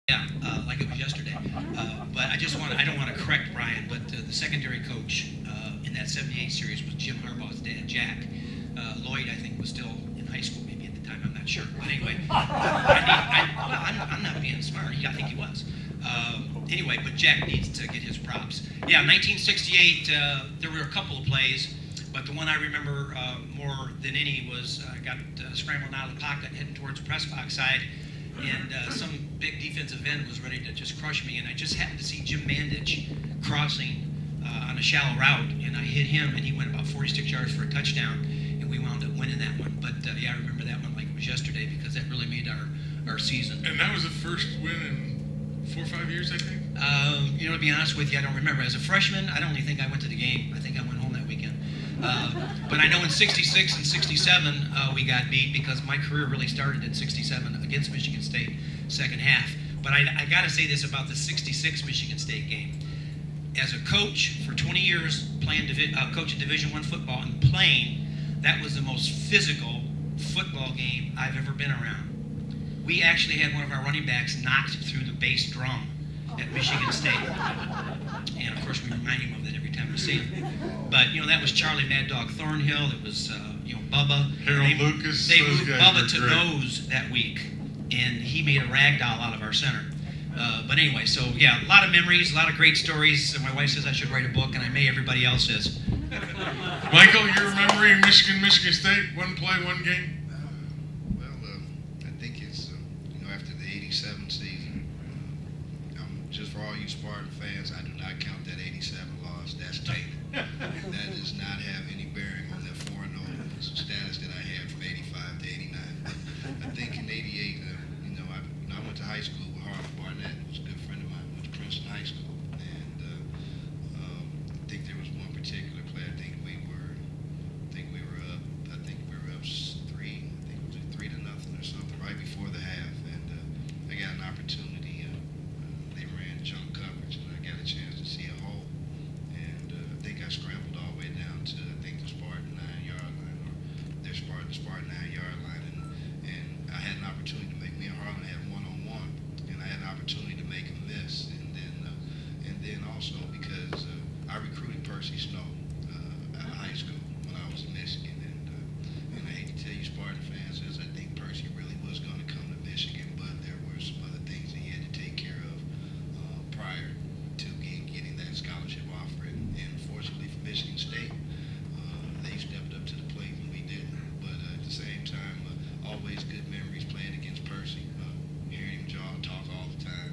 Yeah, like it was yesterday. But I don't want to correct Brian, but the secondary coach in that 78 series was Jim Harbaugh's dad, Jack. Lloyd, I think, was still in high school maybe at the time. I'm not sure. But anyway, I'm not being smart. I think he was. Anyway, but Jack needs to get his props. Yeah, 1968, there were a couple of plays, but the one I remember more than any was I got scrambling out of the pocket heading towards the press box side, and some big defensive end was ready to just crush me, and I just happened to see Jim Mandich crossing on a shallow route, and I hit him, and he went about 46 yards for a touchdown, and we wound up winning that one. But yeah, I remember that one like it was yesterday because that really made our season. And that was the first win in 4 or 5 years, I think? To be honest with you, I don't remember. As a freshman, I don't even think I went to the game. I think I went home that weekend. But I know in 66 and 67 we got beat because my career really started in 67 against Michigan State, second half. But I got to say this about the 66 Michigan State game. As a coach for 20 years, coaching Division I football and playing, that was the most physical football game I've ever been around. We actually had one of our running backs knocked through the bass drum at Michigan State. And of course, we remind him of that every time we see him. But, that was Charlie Mad Dog Thornhill. It was, Bubba. Harold Lucas. They moved Bubba to nose that week, and he made a rag doll out of our center. But anyway, so yeah, a lot of memories, a lot of great stories. My wife says I should write a book, and I may. Everybody else is. Michael, you're remembering Michigan State, one play, one game? I think it's, after the 87 season, just for all you Spartan fans, I do not count that 87 loss. That's tainted. That does not have any bearing on that 4-0 status that I had from 85 to 89. I think in 88, I went to high school with Harlan Barnett, who was a good friend of mine, went to Princeton High School, and I think there was one particular play. I think we were up 3. I think it was 3-0 or something right before the half, and I got an opportunity. They ran junk coverage, and I got a chance to see a hole, and I think I scrambled all the way down to the Spartan 9-yard line, or the Spartan 9-yard line, and I had an opportunity to make me and Harlan have one-on-one, and I had an opportunity to make him miss, and then also because I recruited Percy Snow out of high school when I was in Michigan, and I hate to tell you Spartan fans is I think Percy really was going to come to Michigan, but there were some other things that he had to take care of prior to getting that scholarship offer, and fortunately for Michigan State, they stepped up to the plate and we didn't. But at the same time, always good memories playing against Percy, hearing him talk all the time.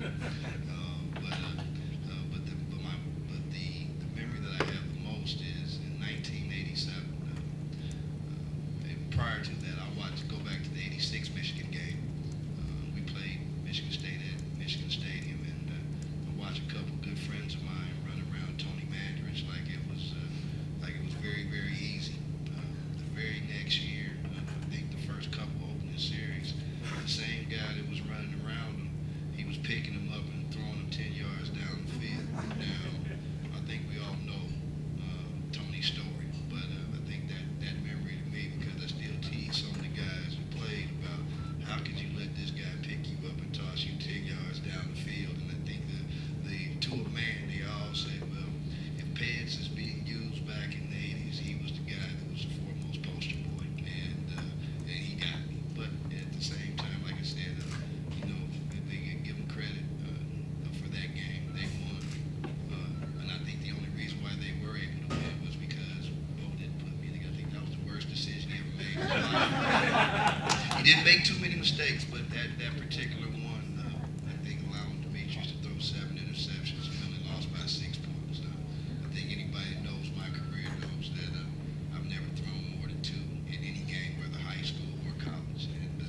But the memory that I have the most is in 1987. Prior to that, go back to the 86 Michigan game. We played Michigan State at Michigan Stadium, and I watched a couple good friends of mine run around Tony Mandridge like it was very, very easy. The very next year, I think the first couple opening series, the same guy that was running around him, he was picking him up and throwing him 10 yards down the field. Now, I think we all know Tony's story, but I think that memory to me, because I still tease some of the guys who played about how could you let this guy pick you up and toss you 10 yards down the field, and I think to a man, they all say, well, if Peds is being used back in the 80s, he was the guy that was the foremost poster boy, and he got me. But at the same time, like I said, they give him credit for that game. They won, and I think the only reason why they were able to win was because Bo didn't put me together. I think that was the worst decision he ever made in his life. He didn't make too many mistakes, but that particular one, I think allowing Demetrius to throw 7 interceptions, we only lost by 6 points. I think anybody that knows my career knows that I've never thrown more than 2 in any game, whether high school or college. And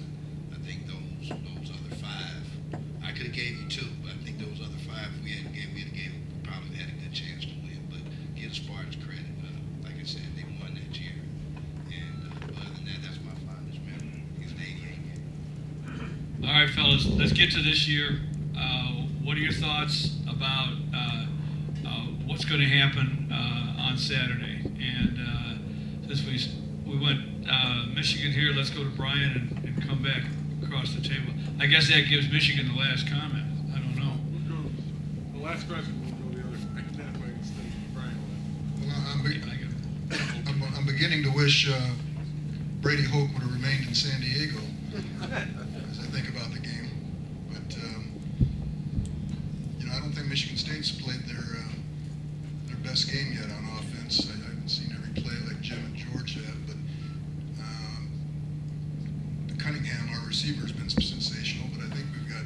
I think those other 5, I could have gave you 2, but I think those other 5, if we had gave, we probably had a good chance to win. But give Spartans credit. Like I said, they won that year. And other than that, that's my fondest memory. It's an 88 game. All right, fellas, let's get to this year. What are your thoughts about what's going to happen on Saturday? And since we went Michigan here, let's go to Brian and come back across the table. I guess that gives Michigan the last comment. I don't Last question, we'll go the other way. That way instead of Brian. Well, I'm beginning to wish Brady Hoke would have remained in San Diego as I think about the game. But I don't think Michigan State's played their best game yet on offense. I haven't seen every play like Jim and George have, but Cunningham, our receiver, has been sensational. But I think we've got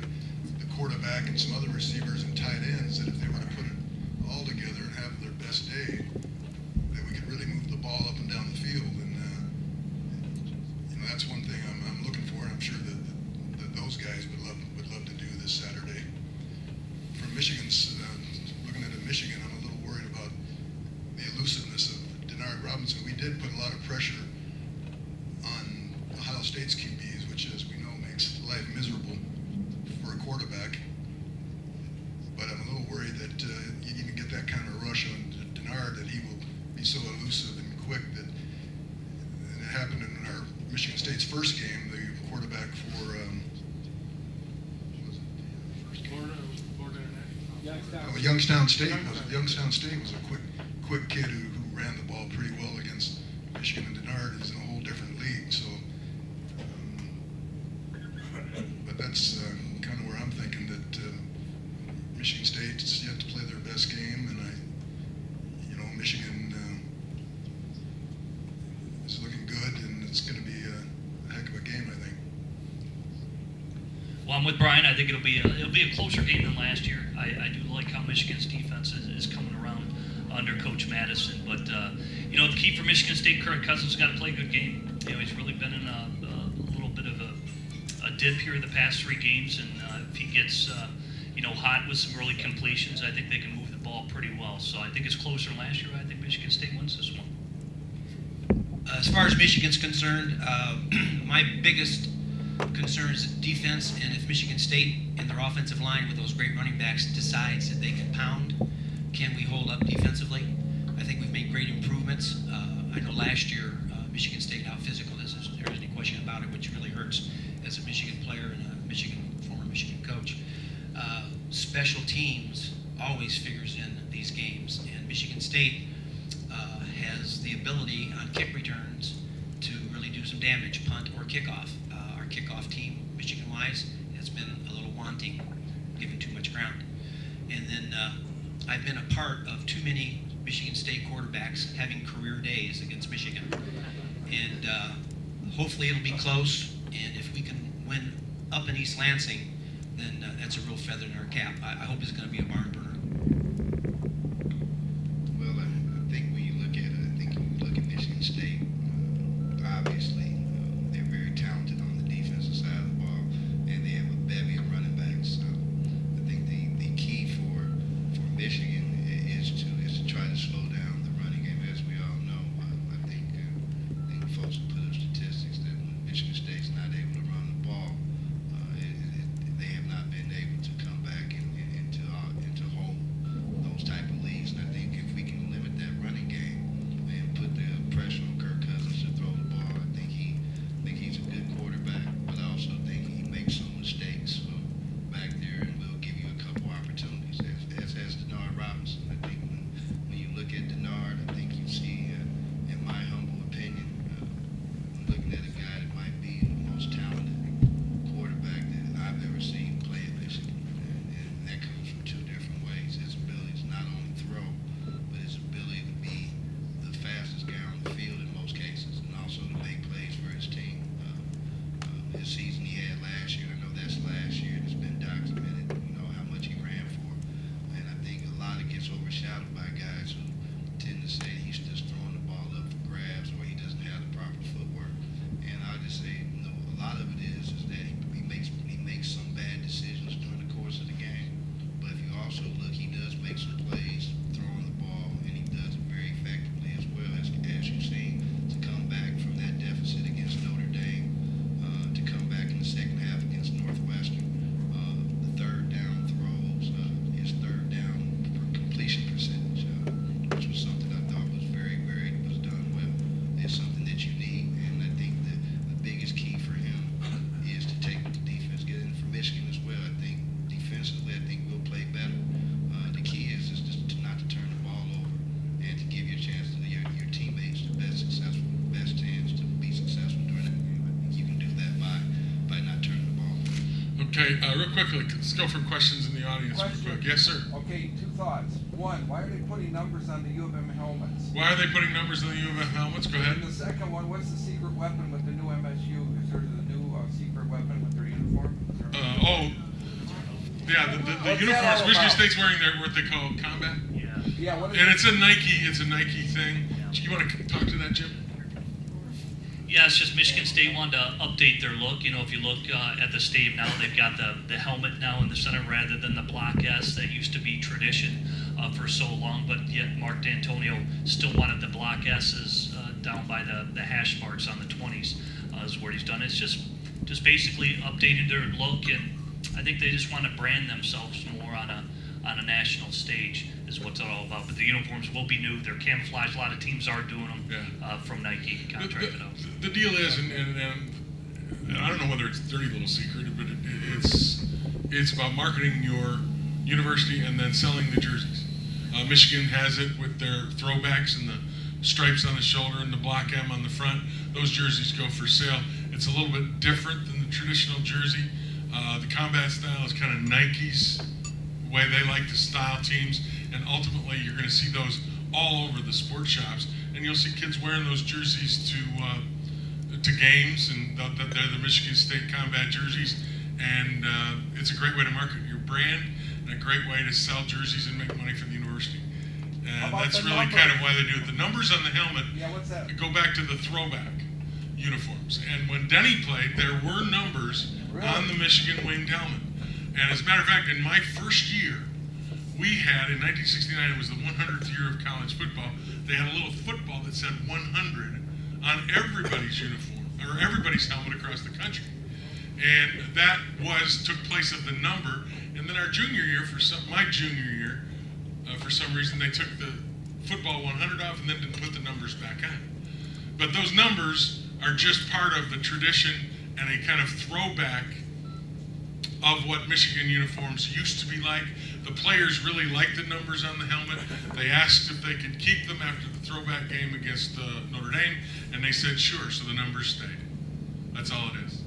the quarterback and some other receivers and tight ends that if they were to put it all together and have their best day, that we could really move the ball up and down the field. And that's one thing I'm looking for. And I'm sure that those guys would love to do this Saturday. From Michigan's, looking at Michigan, I'm a little worried about the elusiveness of Denard Robinson. We did put a lot of pressure on Ohio State's QBs, which, as we know, makes life miserable for a quarterback. But I'm a little worried that you even get that kind of rush on Denard, that he will be so elusive and quick that, and it happened in our Michigan State's first game, the quarterback for, what was it, the first game? Florida International. Youngstown State was a quick kid who ran the ball pretty well against Michigan, and Denard is in a whole different league. So, but that's kind of where I'm thinking that Michigan State's yet to play their best game, and Michigan is looking good, and it's going to be a heck of a game, I think. Well, I'm with Brian. I think it'll be a closer game than last year. I do like how Michigan's defense is coming around under Coach Madison. But the key for Michigan State, Kirk Cousins has got to play a good game. He's really been in a little bit of a dip here the past 3 games, and if he gets hot with some early completions, I think they can move the ball pretty well. So I think it's closer than last year. I think Michigan State wins this one. As far as Michigan's concerned, my biggest concern is defense, and if Michigan State and their offensive line with those great running backs decides that they can pound, can we hold up defensively? I think we've made great improvements. I know last year Michigan State out physical, there isn't any question about it, which really hurts as a Michigan player and a former Michigan coach. Special teams always figures in these games, and Michigan State has the ability on kick returns to really do some damage, punt or kickoff. Our kickoff team, Michigan-wise, has been a little wanting, giving too much ground. And then I've been a part of too many Michigan State quarterbacks having career days against Michigan. And hopefully it'll be close, and if we can win up in East Lansing, then that's a real feather in our cap. I hope it's going to be a barn burner. Well, I think when you look at Michigan State, obviously they're very talented on the defensive side of the ball, and they have a bevy of running backs. So I think the key for Michigan is to try to slow down the running game. As we all know, I think folks have put up statistics that when Michigan State's not able to run the ball, they have not been able to come back into home Okay, real quickly, let's go for questions in the audience real Question. quick. Yes, sir. Okay, two thoughts. One, why are they putting numbers on the U of M helmets? Why are they putting numbers on the U of M helmets? Go ahead. And the second one, what's the secret weapon with the new MSU? Is there the new secret weapon with their uniform? Yeah, the What's that uniforms. all Michigan about? State's wearing their what they call combat, Yeah. Yeah, what is and it? it's a Nike thing. You want to talk to that, Jim? Yeah, it's just Michigan State wanted to update their look. You know, if you look at the stadium now, they've got the helmet now in the center rather than the black S that used to be tradition for so long. But yet Mark D'Antonio still wanted the black S's down by the hash marks on the 20s is where he's done. It's just basically updating their look, and I think they just want to brand themselves more on a national stage is what it's all about. But the uniforms will be new. They're camouflage. A lot of teams are doing them from Nike contracted out. The deal is, and I don't know whether it's a dirty little secret, but it's about marketing your university and then selling the jerseys. Michigan has it with their throwbacks and the stripes on the shoulder and the block M on the front. Those jerseys go for sale. It's a little bit different than the traditional jersey. The combat style is kind of Nike's way they like to style teams, and ultimately you're going to see those all over the sports shops, and you'll see kids wearing those jerseys to games, and they're the Michigan State combat jerseys, and it's a great way to market your brand and a great way to sell jerseys and make money for the university. How And about that's the really number? kind of why they do it. The numbers on the helmet Yeah, what's that? go back to the throwback uniforms. And when Denny played, there were numbers on the Michigan winged helmet. And as a matter of fact, in my first year, we had, in 1969, it was the 100th year of college football, they had a little football that said 100 on everybody's uniform, or everybody's helmet across the country. And that took place of the number. And then our junior year, my junior year, for some reason, they took the football 100 off and then didn't put the numbers back on. But those numbers are just part of the tradition and a kind of throwback of what Michigan uniforms used to be like. The players really liked the numbers on the helmet. They asked if they could keep them after the throwback game against Notre Dame, and they said sure, so the numbers stayed. That's all it is.